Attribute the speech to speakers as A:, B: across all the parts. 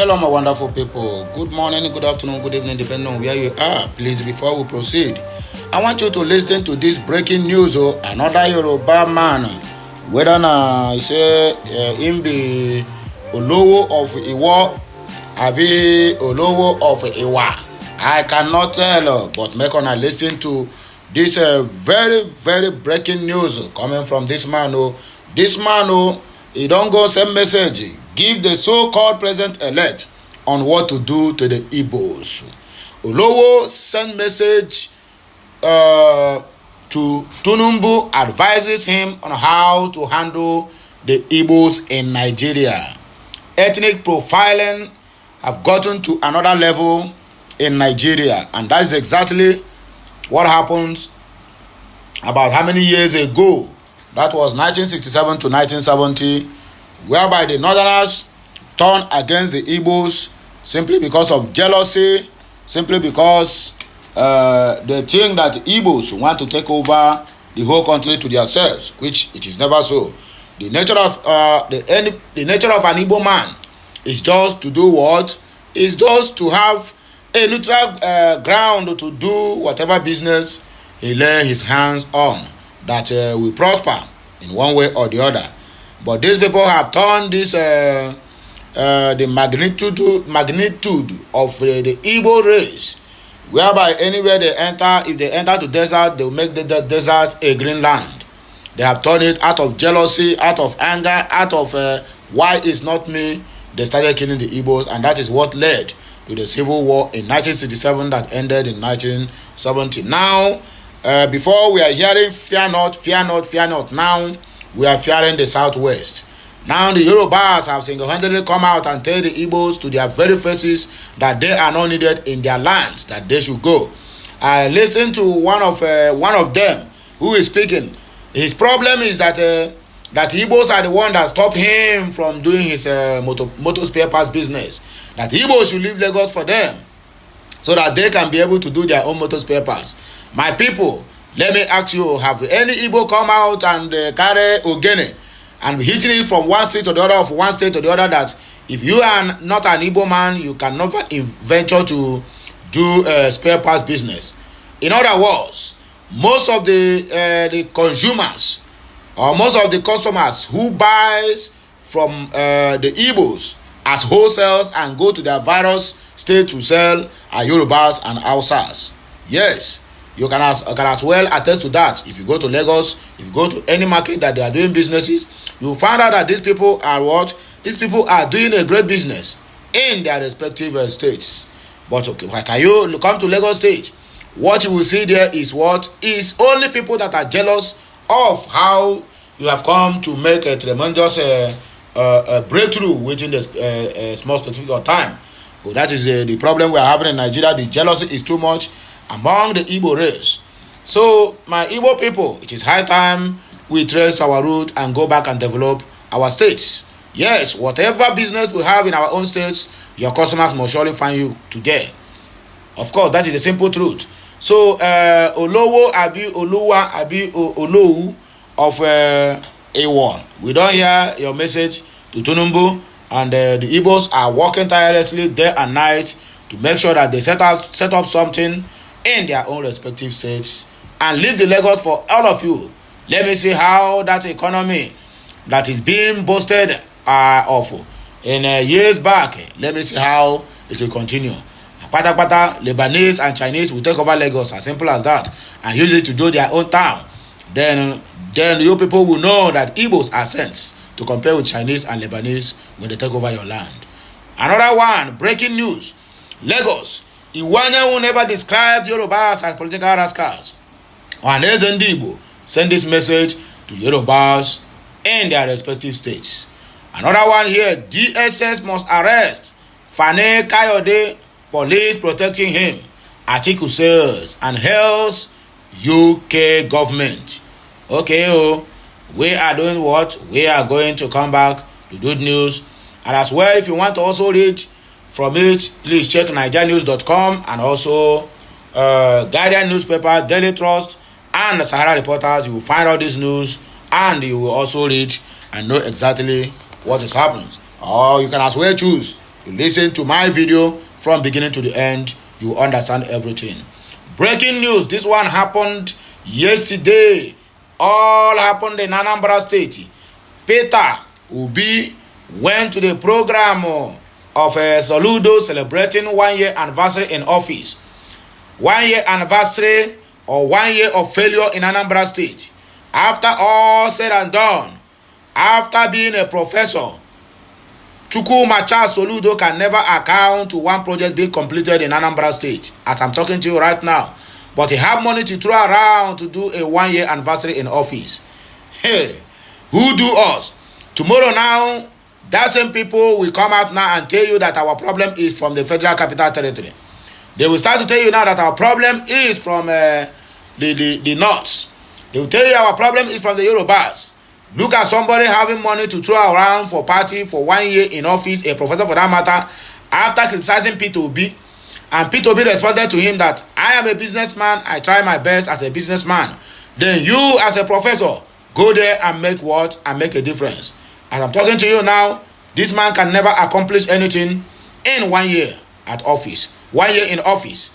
A: Hello, my wonderful people. Good morning, good afternoon, good evening, depending on where you are. Please, before we proceed, I want you to listen to this breaking news. Another Yoruba man, whether na say him be Olowo of Iwo, abi Olowo of Iwa, I cannot tell. But make una listen to this very, very breaking news coming from this man. This man, he don't go send message. Give the so-called president-elect on what to do to the Igbos. Olowo sent message to Tinubu, advises him on how to handle the Igbos in Nigeria. Ethnic profiling have gotten to another level in Nigeria, and that is exactly what happened about how many years ago. That was 1967 to 1970. Whereby the Northerners turned against the Igbos simply because of jealousy, simply because they think that the Igbos want to take over the whole country to themselves, which it is never so. The nature of the nature of an Igbo man is just to do what? Is just to have a neutral ground to do whatever business he lay his hands on that will prosper in one way or the other. But these people have turned this the magnitude of the Igbo race, whereby anywhere they enter, if they enter the desert, they will make the desert a green land. They have turned it out of jealousy, out of anger, out of why it's not me. They started killing the Igbos, and that is what led to the civil war in 1967 that ended in 1970. Now, before we are hearing fear not, fear not, fear not. Now we are fearing the southwest. Now the Yorubas have single-handedly come out and tell the Igbos to their very faces that they are not needed in their lands, that they should go. I listened to one of them who is speaking. His problem is that that Igbos are the one that stopped him from doing his motor spare parts business. That Igbos should leave Lagos for them, so that they can be able to do their own motor spare parts. My people, let me ask you, have any Igbo come out and carry Ogene and be hitting it from one state to the other, of one state to the other, that if you are not an Igbo man, you can never venture to do spare parts business? In other words, most of the consumers or most of the customers who buys from the Igbos as wholesales and go to their various states to sell are Yorubas and Hausas. Yes. You can as well attest to that. If you go to Lagos, if you go to any market that they are doing businesses, you will find out that these people are what? These people are doing a great business in their respective states. But okay, can you come to Lagos State? What you will see there is what? Is only people that are jealous of how you have come to make a tremendous breakthrough within the small specific time. So that is the problem we are having in Nigeria. The jealousy is too much among the Igbo race. So, my Igbo people, it is high time we trace our root and go back and develop our states. Yes, whatever business we have in our own states, your customers must surely find you today. Of course, that is the simple truth. So, Olowo abi Oluwa abi Olowu of A1. We don't hear your message to Tinubu, and the Igbos are working tirelessly day and night to make sure that they set up something in their own respective states and leave the Lagos for all of you. Let me see how that economy that is being boasted of in years back, let me see how it will continue. Pata Lebanese and Chinese will take over Lagos, as simple as that, and use it to do their own town. Then you people will know that Igbos are sense to compare with Chinese and Lebanese when they take over your land. Another one, breaking news. Lagos. Iwanya will never describe Yorubas as political rascals. And Igbo send this message to Yorubas in their respective states. Another one here, DSS must arrest Fane Kayode, police protecting him. Article says, and hails UK government. Okay, we are doing what? We are going to come back to good news. And as well, if you want to also read from it, please check nigerianews.com and also Guardian newspaper, Daily Trust, and the Sahara Reporters. You will find all this news and you will also read and know exactly what is happening. Or you can as well choose you listen to my video from beginning to the end, you understand everything. Breaking news, this one happened yesterday. All happened in Anambra State. Peter Obi went to the program of Soludo celebrating 1 year anniversary in office. 1 year anniversary or 1 year of failure in Anambra State. After all said and done, after being a professor, Chukwumacha Soludo can never account to one project being completed in Anambra State, as I'm talking to you right now. But he have money to throw around to do a 1 year anniversary in office. Hey, who do us? Tomorrow now, that same people will come out now and tell you that our problem is from the Federal Capital Territory. They will start to tell you now that our problem is from the North. They will tell you our problem is from the Yorubas. Look at somebody having money to throw around for party for 1 year in office, a professor for that matter, after criticizing Peter Obi. And Peter Obi responded to him that I am a businessman, I try my best as a businessman. Then you as a professor, go there and make what? And make a difference. As I'm talking to you now, this man can never accomplish anything in 1 year at office. 1 year in office.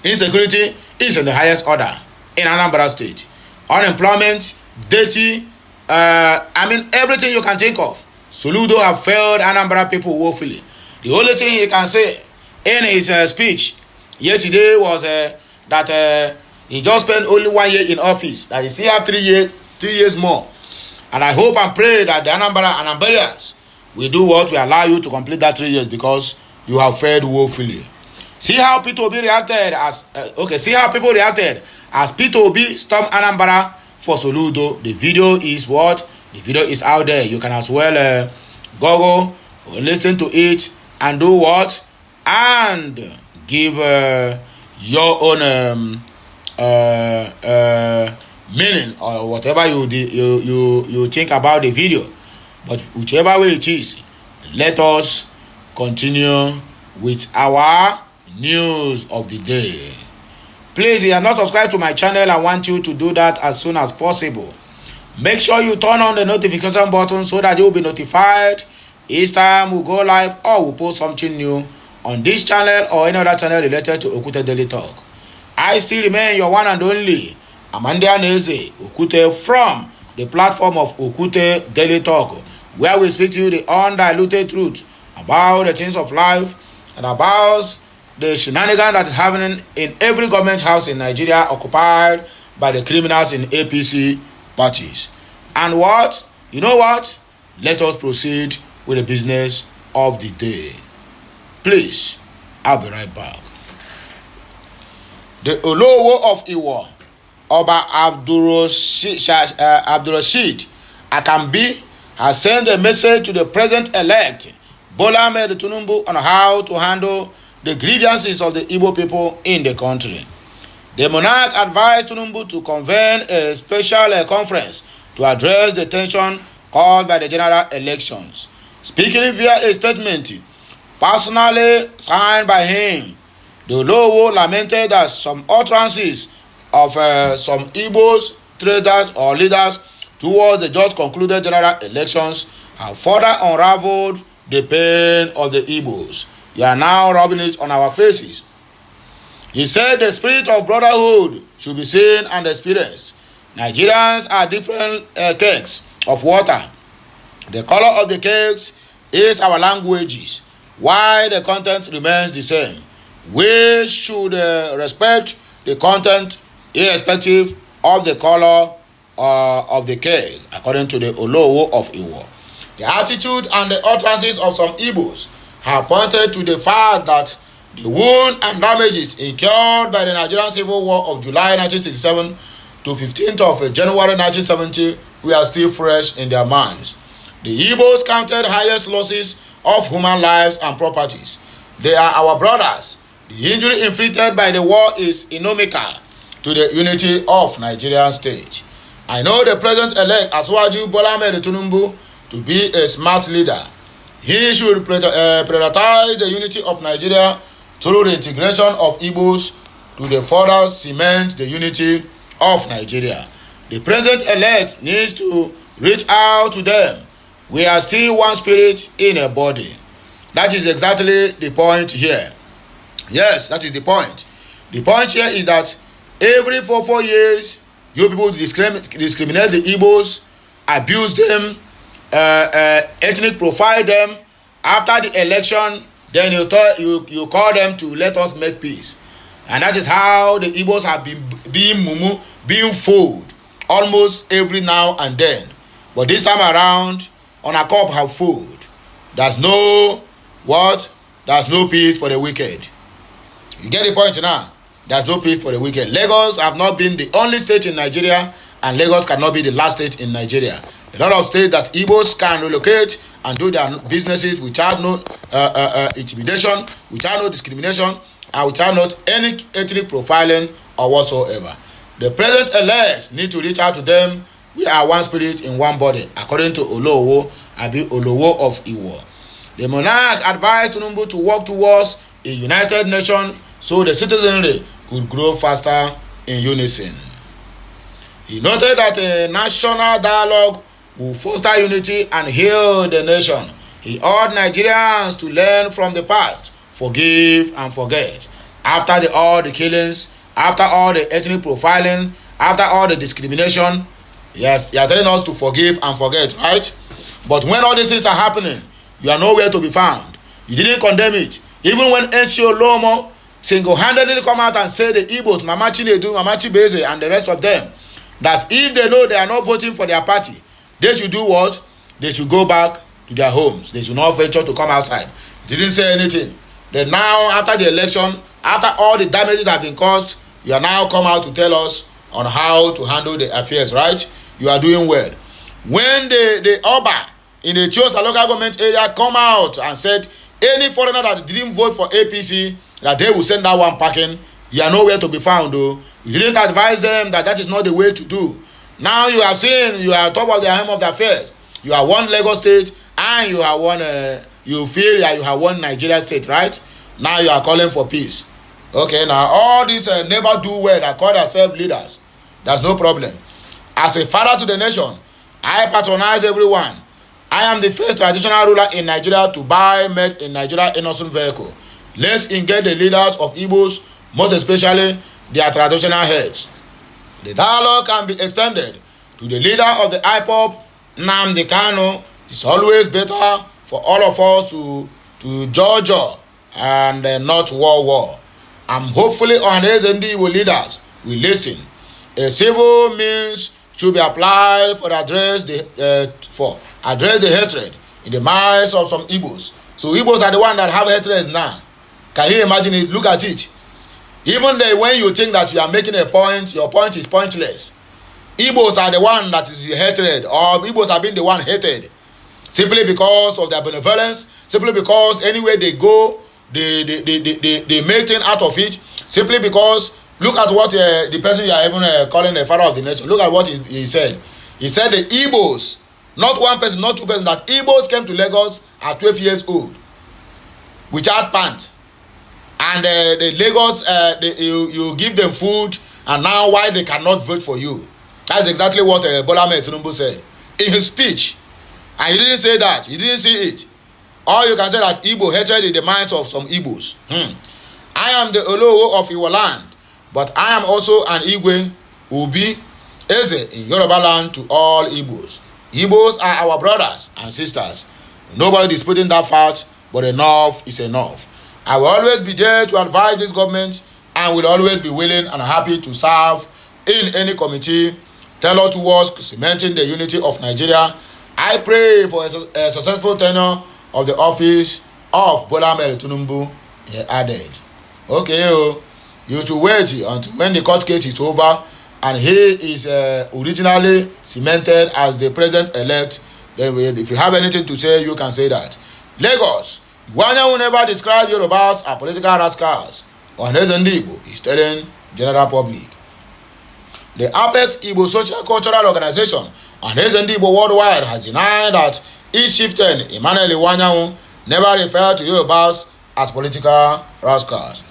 A: Insecurity is in the highest order in Anambra State. Unemployment, dirty, everything you can think of. Soludo have failed Anambra people woefully. The only thing he can say in his speech yesterday was that he just spent only 1 year in office, that he still have 3 years more. And I hope and pray that the Anambarians will do what will allow you to complete that 3 years, because you have failed woefully. See how Peter Obi reacted see how people reacted as Peter Obi stormed Anambra for Soludo. The video is what? The video is out there. You can as well Google, listen to it, and do what? And give your own meaning or whatever you think about the video. But whichever way it is, let us continue with our news of the day. Please, if you are not subscribed to my channel, I want you to do that as soon as possible. Make sure you turn on the notification button so that you will be notified each time we go live or we post something new on this channel or any other channel related to Okute Daily Talk. I still remain your one and only Amanda Neze Okute from the platform of Okute Daily Talk, where we speak to you the undiluted truth about the things of life and about the shenanigans that is happening in every government house in Nigeria occupied by the criminals in APC parties. And what? You know what? Let us proceed with the business of the day. Please, I'll be right back. The Olowo of Iwo, Oba Abdulrashid Akambi, has sent a message to the President-elect Bola Ahmed Tinubu on how to handle the grievances of the Igbo people in the country. The monarch advised Tinubu to convene a special conference to address the tension caused by the general elections. Speaking via a statement personally signed by him, the Olowo lamented that some utterances of some Igbos, traders or leaders towards the just concluded general elections have further unraveled the pain of the Igbos. They are now rubbing it on our faces. He said the spirit of brotherhood should be seen and experienced. Nigerians are different kegs of water. The color of the kegs is our languages, while the content remains the same. We should respect the content irrespective of the color of the keg, according to the Olowo of Iwo. The attitude and the utterances of some Igbos have pointed to the fact that the wound and damages incurred by the Nigerian Civil War of July 1967 to 15th of January 1970 were still fresh in their minds. The Igbos counted highest losses of human lives and properties. They are our brothers. The injury inflicted by the war is inimical to the unity of Nigerian state. I know the President-elect Asiwaju Bola Ahmed Tinubu to be a smart leader. He should prioritize the unity of Nigeria through the integration of Igbos to the further cement the unity of Nigeria. The President-elect needs to reach out to them. We are still one spirit in a body. That is exactly the point here. Yes, that is the point. The point here is that every 4 years, you people discriminate the Igbos, abuse them, ethnic profile them. After the election, then you call them to let us make peace. And that is how the Igbos have been being fooled almost every now and then. But this time around, on a cup have fooled. There's no what? There's no peace for the wicked. You get the point now? There's no peace for the wicked. Lagos have not been the only state in Nigeria, and Lagos cannot be the last state in Nigeria. A lot of states that Igbos can relocate and do their businesses without no intimidation, without no discrimination, and without not any ethnic profiling or whatsoever. The president-elect need to reach out to them. We are one spirit in one body, according to Olowo of Iwo. The monarch advised Tinubu to work towards a united nation so the citizenry could grow faster in unison. He noted that a national dialogue will foster unity and heal the nation. He urged Nigerians to learn from the past, forgive and forget. After all the killings, after all the ethnic profiling, after all the discrimination, yes, you are telling us to forgive and forget, right? But when all these things are happening, you are nowhere to be found. You didn't condemn it. Even when NCO Lomo single-handedly come out and say the Igbos, Mama Chinedu, Mama Chibeze, and the rest of them, that if they know they are not voting for their party, they should do what? They should go back to their homes. They should not venture to come outside. Didn't say anything. Then now, after the election, after all the damages have been caused, you are now come out to tell us on how to handle the affairs, right? You are doing well. When the Oba in the Chiosa local government area come out and said any foreigner that didn't vote for APC, that they will send that one packing, you are nowhere to be found, though. You didn't advise them that that is not the way to do. Now you are saying you are top of the hem of the affairs. You are one Lagos state and you are one, you feel that you have one Nigeria state, right? Now you are calling for peace. Okay, now all these never do well that call themselves leaders. That's no problem. As a father to the nation, I patronize everyone. I am the first traditional ruler in Nigeria to buy made in Nigeria innocent vehicle. Let's engage the leaders of Igbos, most especially their traditional heads. The dialogue can be extended to the leader of the IPOB, Nnamdi Kanu. It's always better for all of us to judge and not war. I'm hopefully on Igbo leaders will listen. A civil means should be applied for address the hatred in the minds of some Igbos. So Igbos are the ones that have hatred now. Can you imagine it? Look at it. Even when you think that you are making a point, your point is pointless. Igbos are the one that is hatred, or Igbos have been the one hated, simply because of their benevolence, simply because anywhere they go, they make things out of it, simply because look at what the person you are even calling the father of the nation, look at what he said. He said the Igbos, not one person, not two persons, that Igbos came to Lagos at 12 years old without pants. And the Lagos, you give them food, and now why they cannot vote for you? That's exactly what Bola Ahmed Tinubu said in his speech. And he didn't say that. He didn't see it. Or you can say that Igbo hatred in the minds of some Igbos. I am the Olowo of Iwo land, but I am also an Igwe, Ubi, Eze in Yoruba land to all Igbos. Igbos are our brothers and sisters. Nobody disputing that fact, but enough is enough. I will always be there to advise this government and will always be willing and happy to serve in any committee tailored towards cementing the unity of Nigeria. I pray for a successful tenure of the office of Bola Ahmed Tinubu, he added. Okay, you should wait until when the court case is over and he is originally cemented as the president-elect. Then if you have anything to say, you can say that. Lagos. Wanya will never describe Yorubas as political rascals. Ohanezendi Igbo is telling general public. The Apex Igbo Social Cultural Organization, Ohanezendi Igbo Worldwide, has denied that its chieftain Emmanuel Iwanyanwu never referred to Yorubas as political rascals.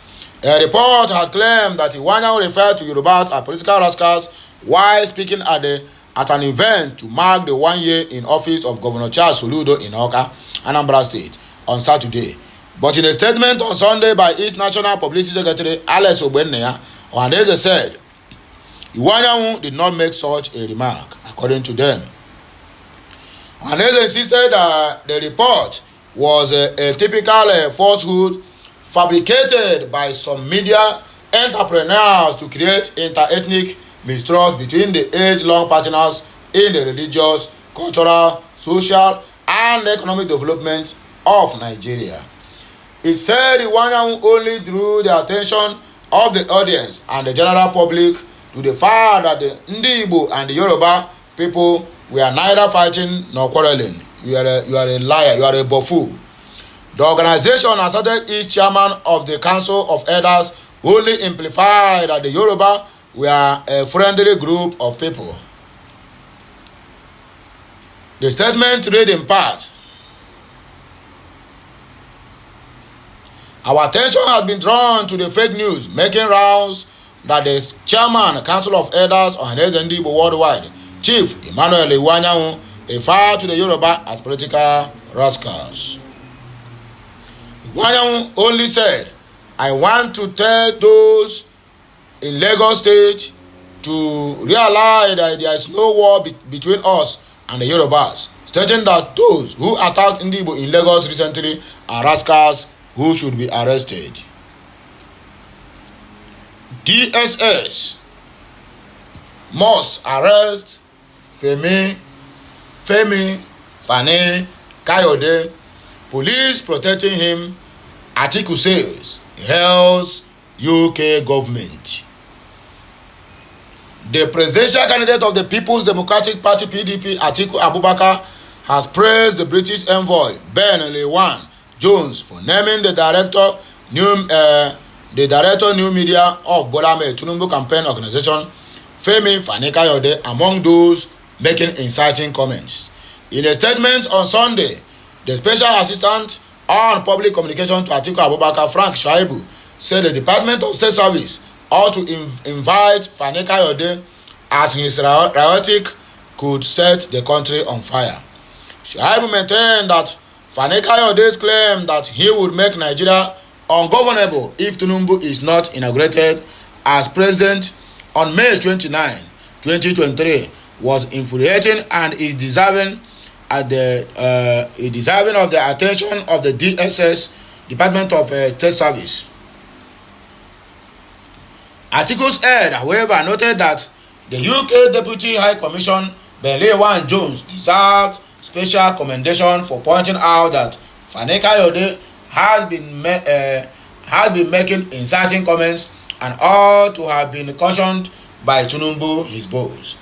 A: A report had claimed that Iwanyanwu referred to Yorubas as political rascals while speaking at an event to mark the 1 year in office of Governor Charles Soludo in Awka, Anambra State. on Saturday. But in a statement on Sunday by its National Publicity Secretary, Alex Ogbenneya, Ohaneze said, Iwanyanwu did not make such a remark, according to them. Ohaneze insisted that the report was a typical falsehood fabricated by some media entrepreneurs to create inter-ethnic mistrust between the age-long partners in the religious, cultural, social, and economic development of Nigeria. It said Iwanyanwu only drew the attention of the audience and the general public to the fact that the Igbo and the Yoruba people were neither fighting nor quarreling. You are a liar, you are a buffoon. The organization asserted its chairman of the Council of Elders only implied that the Yoruba were a friendly group of people. The statement read in part, our attention has been drawn to the fake news making rounds that the chairman, Council of Elders on Igbo worldwide, Chief Emmanuel Iwanyanwu, referred to the Yoruba as political rascals. Iwanyanwu only said, I want to tell those in Lagos State to realize that there is no war between us and the Yorubas, stating that those who attacked Igbo in Lagos recently are rascals who should be arrested. DSS must arrest Femi Fani Kayode. Police protecting him, Atiku says, hails UK government. The presidential candidate of the People's Democratic Party PDP, Atiku Abubakar, has praised the British envoy Ben Lewan Jones for naming the director new media of Bola Ahmed Tinubu campaign organization Femi Fani Kayode among those making inciting comments. In a statement on Sunday, the special assistant on public communication to Atiku Abubakar, Frank Shaibu, said the Department of State Service ought to invite Fani Kayode as his rhetoric could set the country on fire. Shaibu maintained that Fani Kayode's claim that he would make Nigeria ungovernable if Tinubu is not inaugurated as president on May 29, 2023 was infuriating and is deserving of the attention of the DSS, Department of State Service. Articles head, however, noted that the UK Deputy High Commission Ben Lewan Jones deserved special commendation for pointing out that Fani Kayode had been making inciting comments and ought to have been cautioned by Tinubu, his boss.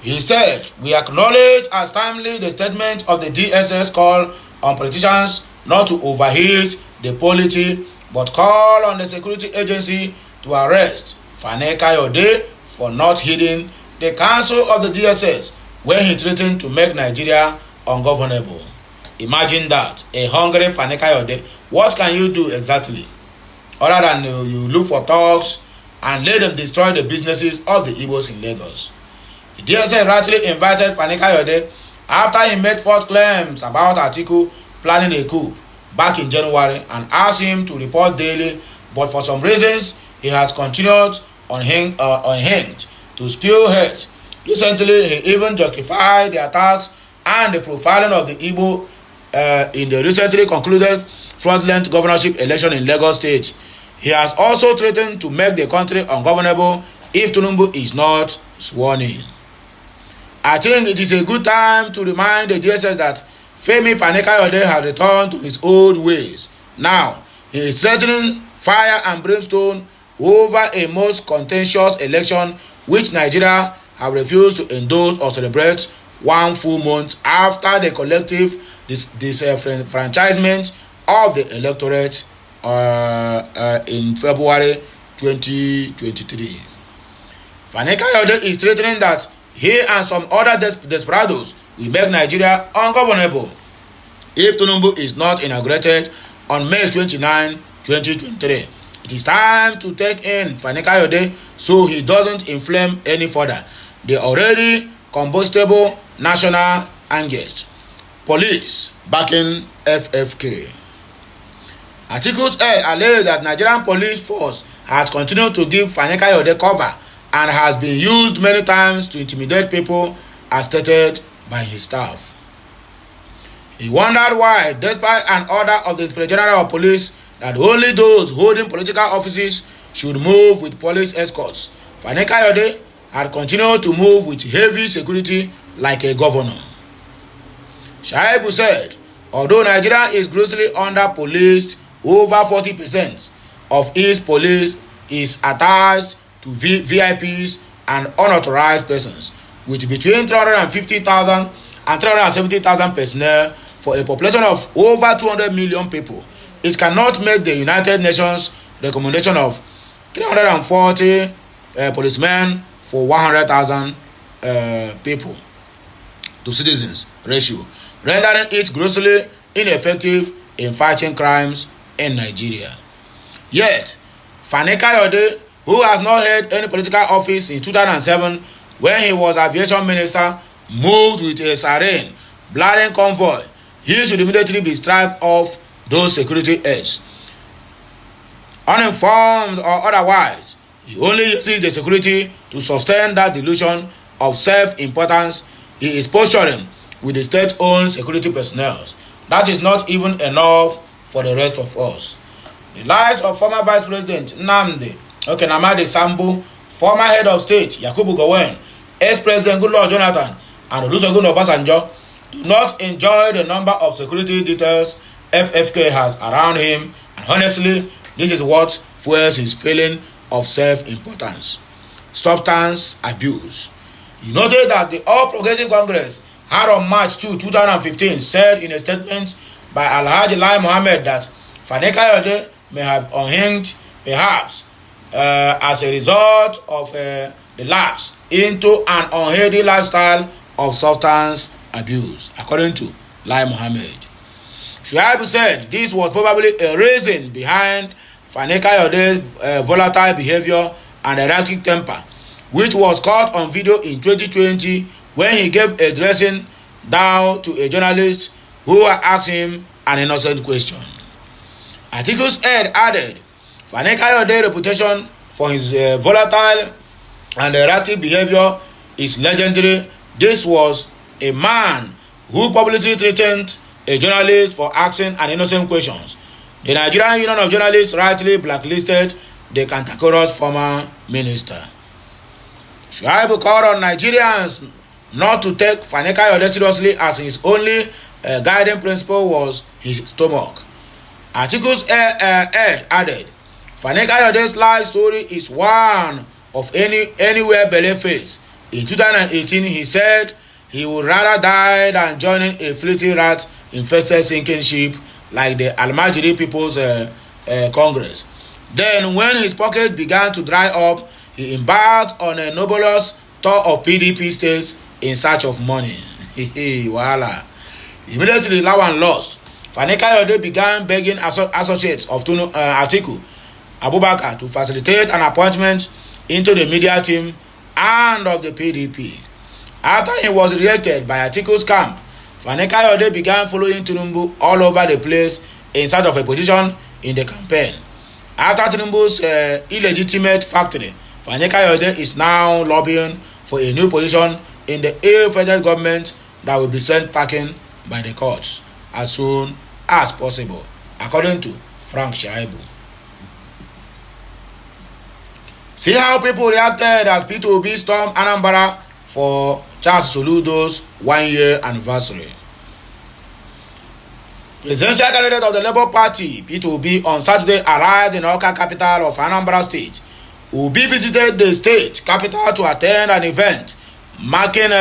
A: He said, we acknowledge as timely the statement of the DSS call on politicians not to overheat the polity, but call on the security agency to arrest Fani Kayode for not heeding the counsel of the DSS when he threatened to make Nigeria ungovernable. Imagine that, a hungry Fani Kayode. What can you do exactly? Other than you look for talks and let them destroy the businesses of the Igbos in Lagos. The DSS rightly invited Fani Kayode after he made false claims about Atiku planning a coup back in January and asked him to report daily, but for some reasons he has continued unhinged to spew hate. Recently, he even justified the attacks and the profiling of the Igbo in the recently concluded fraudulent governorship election in Lagos State. He has also threatened to make the country ungovernable if Tinubu is not sworn in. I think it is a good time to remind the DSS that Femi Fani Kayode has returned to his old ways. Now, he is threatening fire and brimstone over a most contentious election which Nigeria have refused to endorse or celebrate 1 full month after the collective disenfranchisement of the electorate in February 2023. Fani Kayode is threatening that he and some other desperados will make Nigeria ungovernable if Tinubu is not inaugurated on May 29, 2023. It is time to take in Fani Kayode so he doesn't inflame any further the already combustible national angst. police backing FFK. Articles allege that Nigerian police force has continued to give Fani Kayode cover and has been used many times to intimidate people as stated by his staff. He wondered why, despite an order of the Inspector General of Police that only those holding political offices should move with police escorts, Fani Kayode had continued to move with heavy security like a governor. Shaibu said, although Nigeria is grossly under-policed, over 40% of its police is attached to VIPs and unauthorized persons, with between 350,000 and 370,000 personnel for a population of over 200 million people. It cannot make the United Nations recommendation of 340 policemen for 100,000 people to citizens ratio, rendering it grossly ineffective in fighting crimes in Nigeria. Yet, Fani Kayode, who has not held any political office since 2007, when he was aviation minister, moved with a siren, blaring convoy. He should immediately be stripped of those security aids. Uninformed or otherwise, he only uses the security to sustain that delusion of self-importance he is posturing with the state-owned security personnel. That is not even enough for the rest of us. The lives of former Vice President Nnamdi Sambu, former head of state Yakubu Gowon, ex-president Goodluck Jonathan, and Olusegun Obasanjo do not enjoy the number of security details FFK has around him, and honestly, this is what fuels his feeling of self-importance. Substance abuse. He noted that the All Progressive Congress had on March 2, 2015 said in a statement by Alhaji Lai Mohammed that Fani Kayode may have unhinged perhaps as a result of the lapse into an unhealthy lifestyle of substance abuse, according to Lai Mohammed. Shuaibu said this was probably a reason behind Fani Kayode's volatile behavior and erratic temper, which was caught on video in 2020 when he gave a dressing down to a journalist who asked him an innocent question. Articles added, Fani Kayode's reputation for his volatile and erratic behavior is legendary. This was a man who publicly threatened a journalist for asking an innocent questions. The Nigerian Union of Journalists rightly blacklisted the cantankerous former minister. Shuaibu called on Nigerians not to take Fani Kayode seriously, as his only guiding principle was his stomach. Articles added, Fani Kayode's life story is one of anywhere belly face. In 2018, he said he would rather die than joining a fleeting rat-infested sinking ship like the Almajiri People's Congress. Then, when his pocket began to dry up, he embarked on a nebulous tour of PDP states in search of money. Voila. Immediately, Lawan lost. Fani Kayode began begging associates of Atiku Abubakar to facilitate an appointment into the media team and of the PDP. After he was rejected by Atiku's camp, Fani Kayode began following Tinubu all over the place in search of a position in the campaign. After Tinubu's illegitimate factory, Fani Kayode is now lobbying for a new position in the federal government that will be sent packing by the courts as soon as possible, according to Frank Shaibu. See how people reacted as P2B stormed Anambra for Charles Soludo's 1-year anniversary. Presidential candidate of the Labour Party, P2B, on Saturday arrived in the Awka capital of Anambra State. Obi visited the state capital to attend an event marking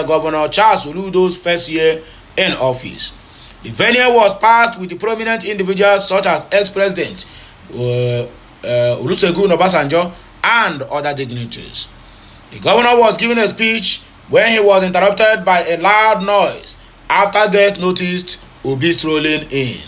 A: Governor Charles Soludo's first year in office. The venue was packed with prominent individuals such as ex-president Olusegun Obasanjo and other dignitaries. The governor was giving a speech when he was interrupted by a loud noise after guests noticed Obi strolling in.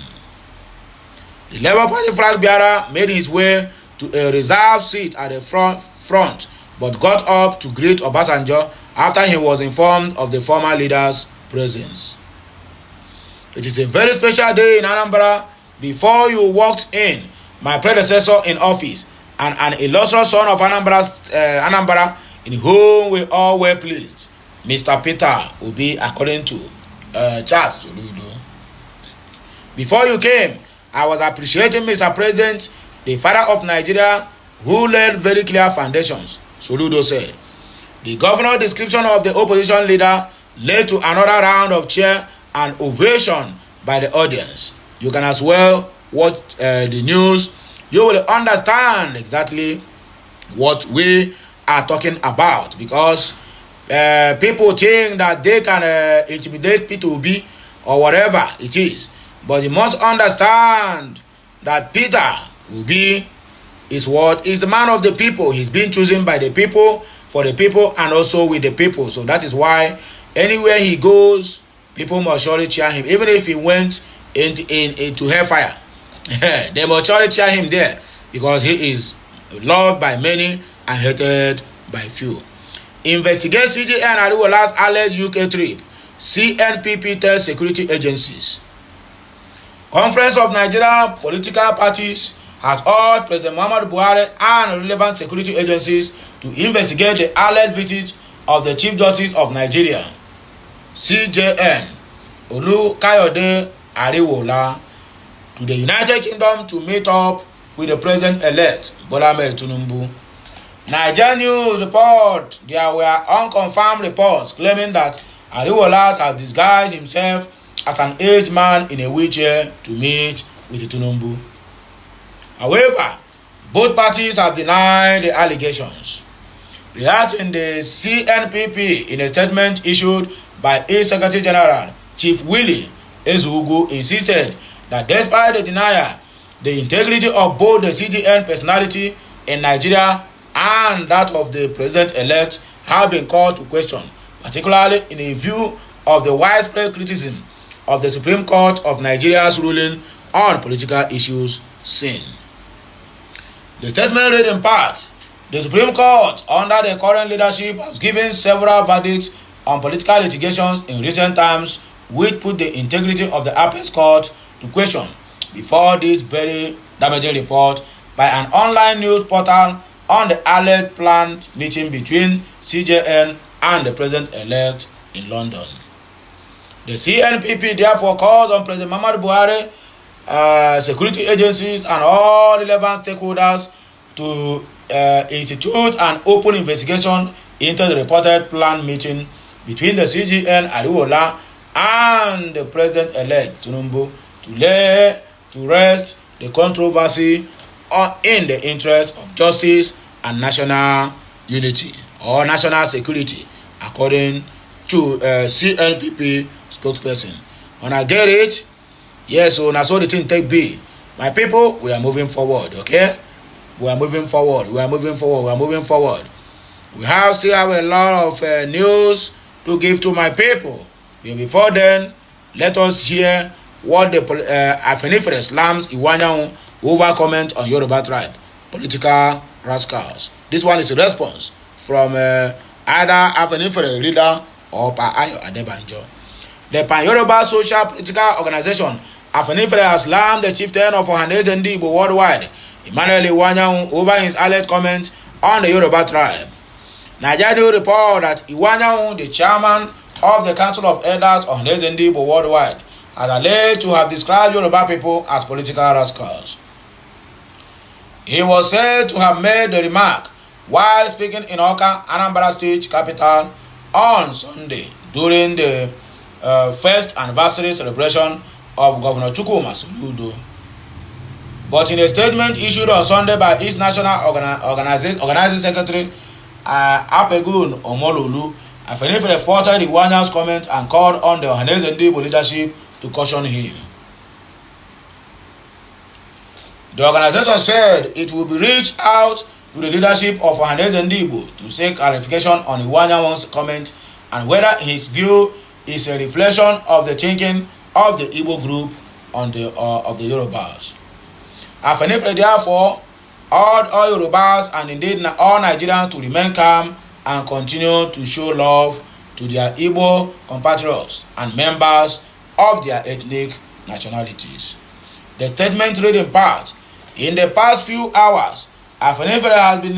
A: The Labour Party flag bearer made his way to a reserved seat at the front but got up to greet Obasanjo after he was informed of the former leader's presence. It is a very special day in Anambra. Before you walked in, my predecessor in office and an illustrious son of Anambra, in whom we all were pleased, Mr. Peter Obi, according to Charles Soludo. Before you came, I was appreciating Mr. President, the father of Nigeria, who laid very clear foundations, Soludo said. The governor's description of the opposition leader led to another round of cheer and ovation by the audience. You can as well watch the news. You will understand exactly what we are talking about, because people think that they can intimidate P2B or whatever it is. But you must understand that Peter Obi is what? Is the man of the people. He's been chosen by the people, for the people, and also with the people. So that is why anywhere he goes, people must surely cheer him. Even if he went into hellfire, they must surely cheer him there, because he is loved by many and hated by few. Investigate CJN Ariwola's alleged UK trip. CNPP tells security agencies. Conference of Nigeria political parties has urged President Muhammadu Buhari and relevant security agencies to investigate the alleged visit of the Chief Justice of Nigeria, CJN Olukayode Ariwola, to the United Kingdom to meet up with the President-elect Bola Ahmed Tinubu. Nigerian news report there were unconfirmed reports claiming that Ariwola has disguised himself as an aged man in a wheelchair to meet with Tinubu. However, both parties have denied the allegations. Reacting, the CNPP, in a statement issued by its Secretary General, Chief Willie Ezugu, insisted that despite the denial, the integrity of both the CDN personality in Nigeria and that of the President-elect have been called to question, particularly in a view of the widespread criticism of the Supreme Court of Nigeria's ruling on political issues seen. The statement read in part, the Supreme Court, under the current leadership, has given several verdicts on political litigations in recent times, which put the integrity of the Apex Court to question before this very damaging report by an online news portal on the alleged planned meeting between CJN and the President-elect in London. The CNPP therefore calls on President Muhammadu Buhari, security agencies, and all relevant stakeholders to institute an open investigation into the reported planned meeting between the CGN Ariwola and the President-elect Tinubu to lay to rest the controversy in the interest of justice and national unity or national security, according to CNPP spokesperson. When I get it, yes, so that's all the thing take be. My people, we are moving forward, okay? We are moving forward. We still have a lot of news to give to my people. But before then, let us hear what the Afenifere slams Iwanyan over comment on Yoruba tribe, political rascals. This one is a response from either Afenifere leader or Ayo Adebanjo. The Pan-Yoruba social political organization Afenifere has slammed the chieftain of Ohaneze Igbo worldwide, Emmanuel Iwanyan, over his alleged comment on the Yoruba tribe. Nigeria report that Iwanyan, the chairman of the Council of Elders of Ohaneze Igbo worldwide, has alleged to have described Yoruba people as political rascals. He was said to have made the remark while speaking in Oka, Anambra State capital, on Sunday during the first anniversary celebration of Governor Chukwuma Soludo. But in a statement issued on Sunday by its national organizing secretary, Apegun Omololu, Afenifere faulted Iwanyan's comment and called on the Ohaneze Igbo leadership to caution him. The organization said it will be reached out to the leadership of Ohaneze Igbo to seek clarification on Iwanyan's comment and whether his view is a reflection of the thinking of the Igbo group on the of the Yorubas. Afenifere therefore urged all Yorubas and indeed all Nigerians to remain calm and continue to show love to their Igbo compatriots and members of their ethnic nationalities. The statement read in part, in the past few hours, Afenifere has been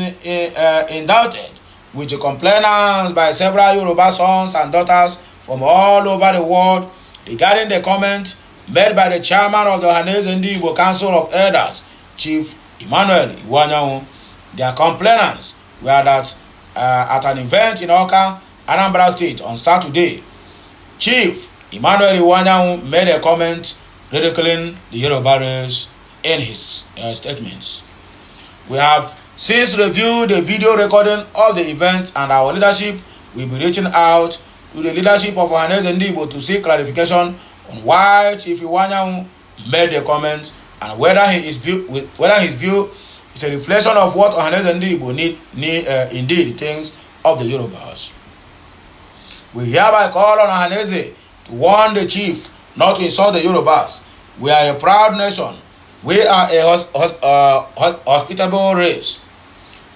A: indicted with complaints by several Yoruba sons and daughters from all over the world regarding the comment made by the chairman of the Igbo Council of Elders, Chief Emmanuel Iwanyanwu. Their complainants were that at an event in Awka, Anambra State on Saturday, Chief Emmanuel Iwanyanwu made a comment ridiculing the Yoruba race in his statements. We have since reviewed the video recording of the event, and our leadership will be reaching out to the leadership of Igbo to seek clarification on why Chief Iwanyanwu made the comments and whether his view is a reflection of what Igbo indeed thinks of the Yorubas. We hereby call on Ohaneze to warn the chief not to insult the Yorubas. We are a proud nation. We are a hospitable race.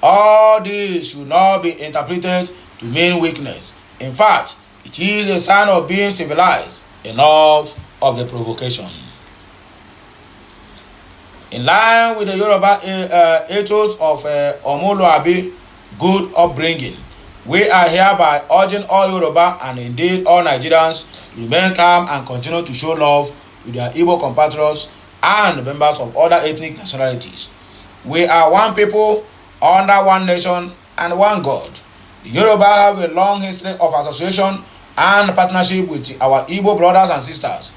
A: All this should not be interpreted to mean weakness. In fact, it is a sign of being civilized. Enough of the provocation. In line with the Yoruba ethos of Omoluabi, good upbringing, we are hereby urging all Yoruba and indeed all Nigerians to remain calm and continue to show love with their Igbo compatriots and members of other ethnic nationalities. We are one people, under one nation and one God. The Yoruba have a long history of association and partnership with our Igbo brothers and sisters.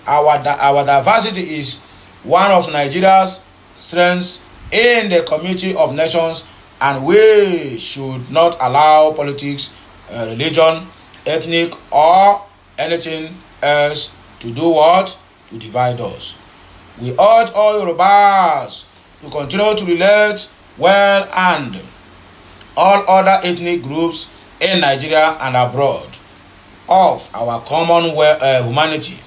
A: Our diversity is one of Nigeria's strengths in the community of nations, and we should not allow politics, religion, ethnic, or anything else to do what? To divide us. We urge all Yorubas to continue to relate well and all other ethnic groups in Nigeria and abroad of our common humanity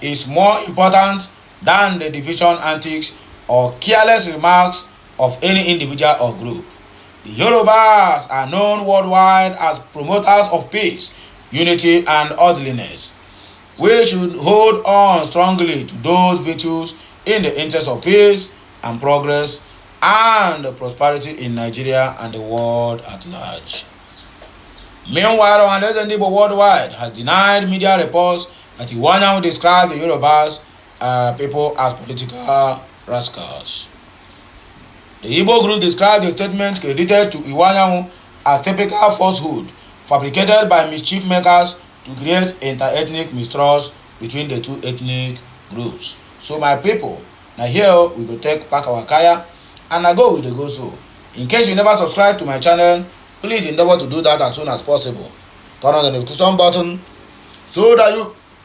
A: is more important than the division antics or careless remarks of any individual or group. The Yorubas are known worldwide as promoters of peace, unity, and orderliness. We should hold on strongly to those virtues in the interest of peace and progress and prosperity in Nigeria and the world at large. Meanwhile, Igbo worldwide has denied media reports that Iwanyanwu described the Yorubas people as political rascals. The Igbo group described the statement credited to Iwanyanwu as typical falsehood fabricated by mischief makers to create inter-ethnic mistrust between the two ethnic groups. So my people, now here we go take back our kaya and I go with the go so. In case you never subscribe to my channel, please endeavor to do that as soon as possible. Turn on the notification button so that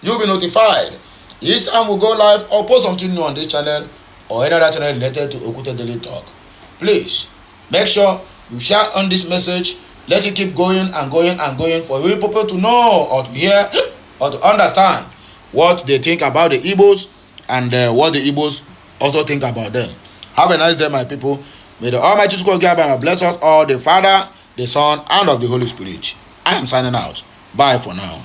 A: you'll be notified each time we go live or post something new on this channel or any other channel related to Okute Daily Talk. Please make sure you share on this message. Let it keep going and going and going for we people to know or to hear or to understand what they think about the Igbos and what the Igbos also think about them. Have a nice day, my people. May the Almighty God bless us all, the Father, the Son, and of the Holy Spirit. I am signing out. Bye for now.